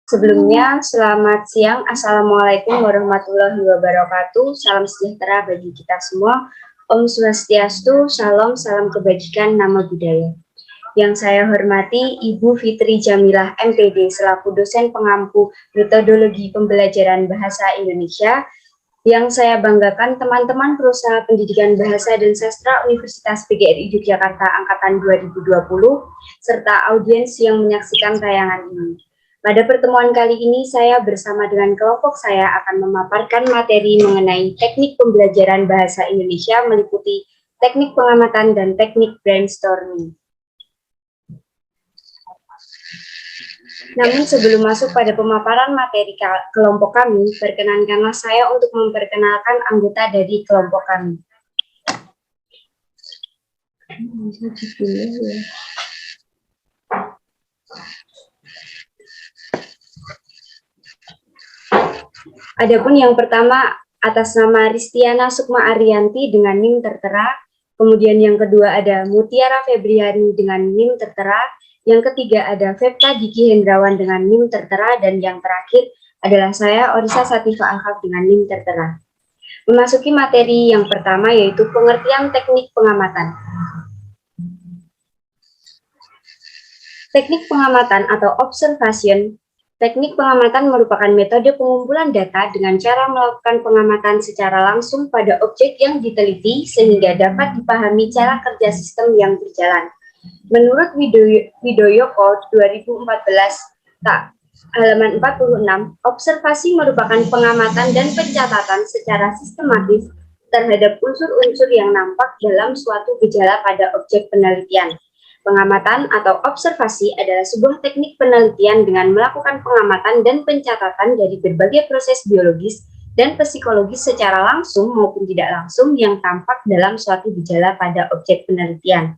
Sebelumnya, selamat siang. Assalamualaikum warahmatullahi wabarakatuh. Salam sejahtera bagi kita semua. Om Swastiastu, salam kebajikan, nama budaya. Yang saya hormati Ibu Fitri Jamilah MPD selaku dosen pengampu metodologi pembelajaran bahasa Indonesia. Yang saya banggakan teman-teman perusahaan pendidikan bahasa dan sastra Universitas PGRI Yogyakarta angkatan 2020 serta audiens yang menyaksikan tayangan ini. Pada pertemuan kali ini, saya bersama dengan kelompok saya akan memaparkan materi mengenai teknik pembelajaran bahasa Indonesia meliputi teknik pengamatan dan teknik brainstorming. Namun sebelum masuk pada pemaparan materi kelompok kami, perkenankanlah saya untuk memperkenalkan anggota dari kelompok kami. Adapun yang pertama atas nama Ristiana Sukma Ariyanti dengan NIM tertera, kemudian yang kedua ada Mutiara Febriani dengan NIM tertera, yang ketiga ada Fepta Diki Hendrawan dengan NIM tertera, dan yang terakhir adalah saya Orisa Sativa Alhaf dengan NIM tertera. Memasuki materi yang pertama yaitu pengertian teknik pengamatan. Teknik pengamatan atau observation. Teknik pengamatan merupakan metode pengumpulan data dengan cara melakukan pengamatan secara langsung pada objek yang diteliti sehingga dapat dipahami cara kerja sistem yang berjalan. Menurut Widoyoko 2014, halaman 46, observasi merupakan pengamatan dan pencatatan secara sistematis terhadap unsur-unsur yang nampak dalam suatu gejala pada objek penelitian. Pengamatan atau observasi adalah sebuah teknik penelitian dengan melakukan pengamatan dan pencatatan dari berbagai proses biologis dan psikologis secara langsung maupun tidak langsung yang tampak dalam suatu gejala pada objek penelitian.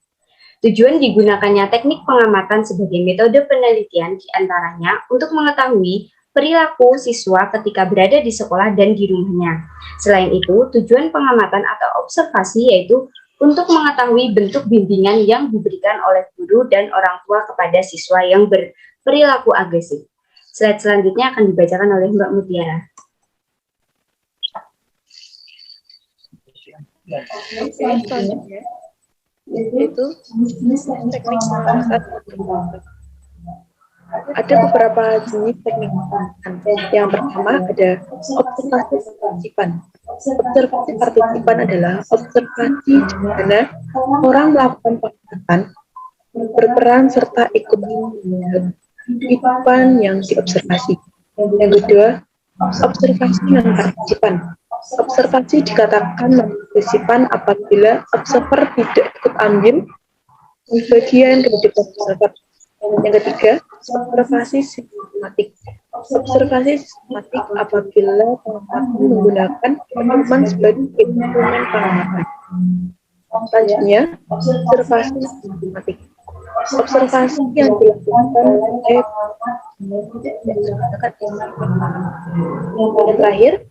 Tujuan digunakannya teknik pengamatan sebagai metode penelitian diantaranya untuk mengetahui perilaku siswa ketika berada di sekolah dan di rumahnya. Selain itu, tujuan pengamatan atau observasi yaitu untuk mengetahui bentuk bimbingan yang diberikan oleh guru dan orang tua kepada siswa yang berperilaku agresif. Slide selanjutnya akan dibacakan oleh Mbak Mutiara. Itu teknik pengamatan. Ada beberapa jenis teknik pengamatan. Yang pertama ada observasi partisipan. Observasi partisipan adalah observasi di mana orang melakukan pengamatan, berperan serta ikut dalam kehidupan yang diobservasi. Yang kedua, observasi non partisipan. Observasi dikatakan non partisipan apabila observer tidak ikut ambil bagian kehidupan observer. Yang ketiga, observasi sistematik. Observasi sistematik apabila pengamatan menggunakan pedoman sebagai instrumen pengamatan. Selanjutnya, observasi sistematik. Observasi yang dilakukan oleh yang terakhir,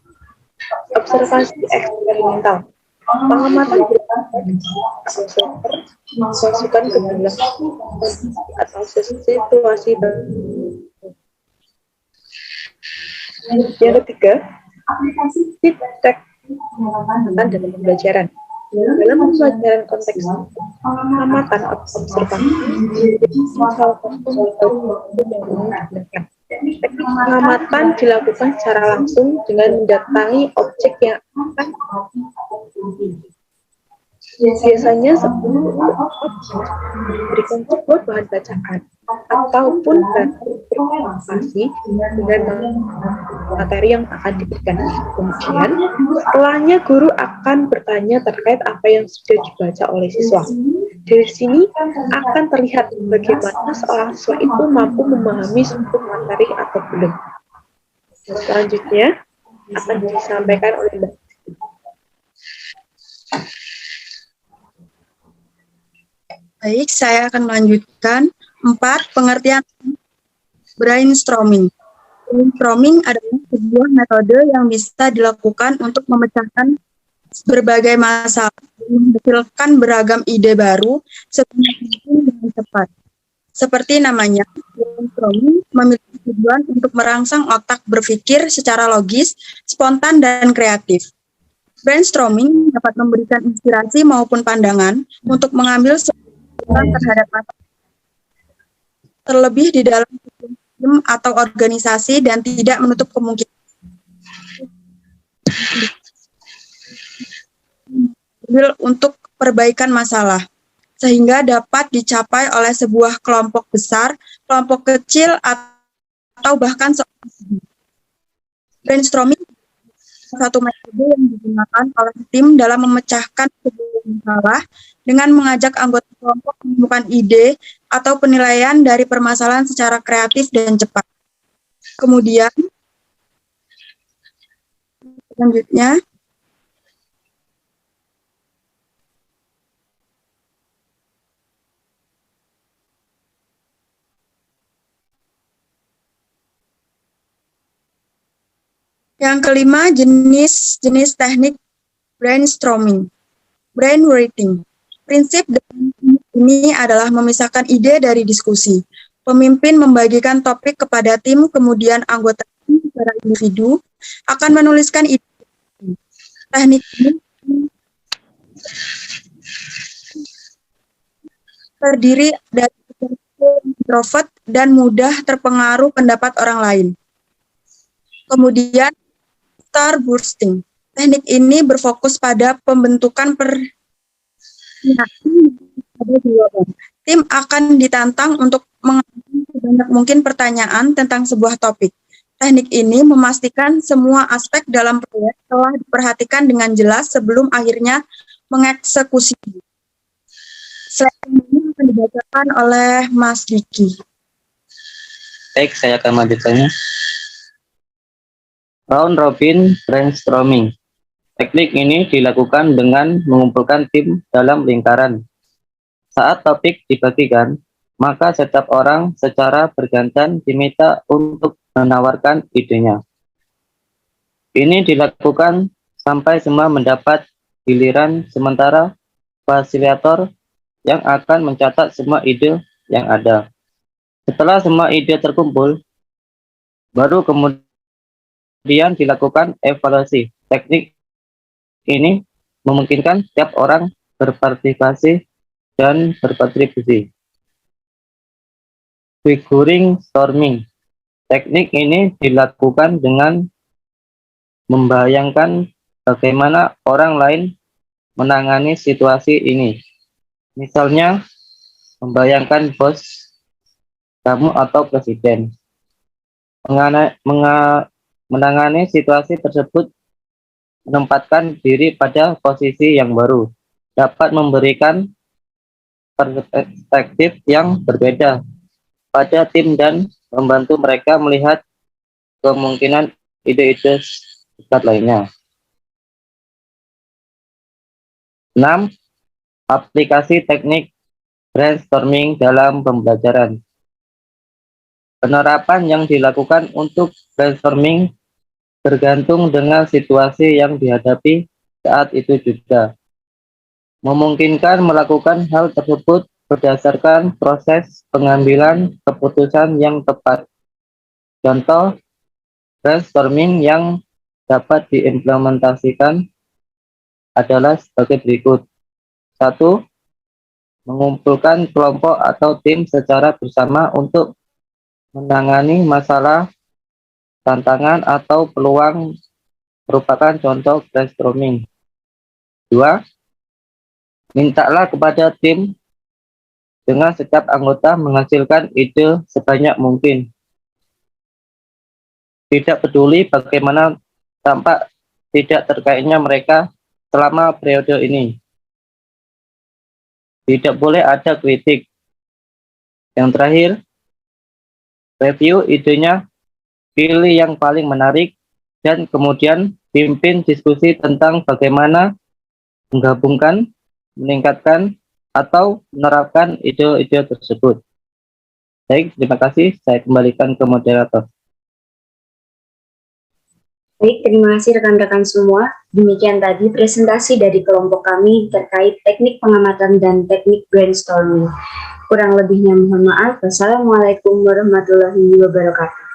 observasi eksperimental. Pengamatan observer masukkan ke dalam atau situasi. Yang ketiga, aplikasi teknik pengamatan dalam pembelajaran. Dalam pembelajaran konteks pengamatan observasi, salah satu metode yang digunakan. Teknik pengamatan dilakukan secara langsung dengan mendatangi objek yang akan biasanya sebelum memberikan sebuah bahan bacaan ataupun berkomunikasi dengan materi yang akan diberikan. Kemudian, setelahnya guru akan bertanya terkait apa yang sudah dibaca oleh siswa. Dari sini akan terlihat bagaimana seorang siswa itu mampu memahami suatu materi atau belum. Selanjutnya akan disampaikan oleh Mbak. Baik, saya akan melanjutkan 4. Pengertian brainstorming. Brainstorming adalah sebuah metode yang bisa dilakukan untuk memecahkan berbagai masalah dan menghasilkan beragam ide baru secara dengan cepat. Seperti namanya, brainstorming memiliki tujuan untuk merangsang otak berpikir secara logis, spontan, dan kreatif. Brainstorming dapat memberikan inspirasi maupun pandangan untuk mengambil keputusan terhadap masalah, terlebih di dalam tim atau organisasi, dan tidak menutup kemungkinan untuk perbaikan masalah, sehingga dapat dicapai oleh sebuah kelompok besar, kelompok kecil, atau bahkan seorang. Brainstorming satu metode yang digunakan oleh tim dalam memecahkan sebuah masalah dengan mengajak anggota kelompok menemukan ide atau penilaian dari permasalahan secara kreatif dan cepat. Kemudian, selanjutnya, yang kelima, jenis teknik brainstorming. Brainwriting. Prinsip ini adalah memisahkan ide dari diskusi. Pemimpin membagikan topik kepada tim, kemudian anggota tim secara individu akan menuliskan ide. Teknik ini terdiri dari introvert dan mudah terpengaruh pendapat orang lain. Kemudian, starbursting. Teknik ini berfokus pada pembentukan tim akan ditantang untuk mengajukan sebanyak mungkin pertanyaan tentang sebuah topik. Teknik ini memastikan semua aspek dalam proyek telah diperhatikan dengan jelas sebelum akhirnya mengeksekusi. Slide ini akan dibacakan oleh Mas Diki. Baik, saya akan melanjutkannya. Round Robin Brainstorming. Teknik ini dilakukan dengan mengumpulkan tim dalam lingkaran. Saat topik dibagikan, maka setiap orang secara bergantian diminta untuk menawarkan idenya. Ini dilakukan sampai semua mendapat giliran, sementara fasilitator yang akan mencatat semua ide yang ada. Setelah semua ide terkumpul, baru kemudian dilakukan evaluasi. Teknik ini memungkinkan setiap orang berpartisipasi dan berkontribusi. Figuring storming. Teknik ini dilakukan dengan membayangkan bagaimana orang lain menangani situasi ini. Misalnya, membayangkan bos kamu atau presiden. Menangani situasi tersebut menempatkan diri pada posisi yang baru, dapat memberikan perspektif yang berbeda pada tim dan membantu mereka melihat kemungkinan ide-ide dekat lainnya. 6. Aplikasi teknik brainstorming dalam pembelajaran. Penerapan yang dilakukan untuk brainstorming bergantung dengan situasi yang dihadapi saat itu juga. Memungkinkan melakukan hal tersebut berdasarkan proses pengambilan keputusan yang tepat. Contoh brainstorming yang dapat diimplementasikan adalah sebagai berikut. 1. Mengumpulkan kelompok atau tim secara bersama untuk menangani masalah, tantangan, atau peluang merupakan contoh brainstorming. 2. Mintalah kepada tim dengan setiap anggota menghasilkan ide sebanyak mungkin. Tidak peduli bagaimana tampak tidak terkaitnya mereka selama periode ini. Tidak boleh ada kritik. Yang terakhir, review idenya, pilih yang paling menarik, dan kemudian pimpin diskusi tentang bagaimana menggabungkan, meningkatkan, atau menerapkan ide-ide tersebut. Baik, terima kasih. Saya kembalikan ke moderator. Baik, terima kasih rekan-rekan semua. Demikian tadi presentasi dari kelompok kami terkait teknik pengamatan dan teknik brainstorming. Kurang lebihnya mohon maaf. Wassalamualaikum warahmatullahi wabarakatuh.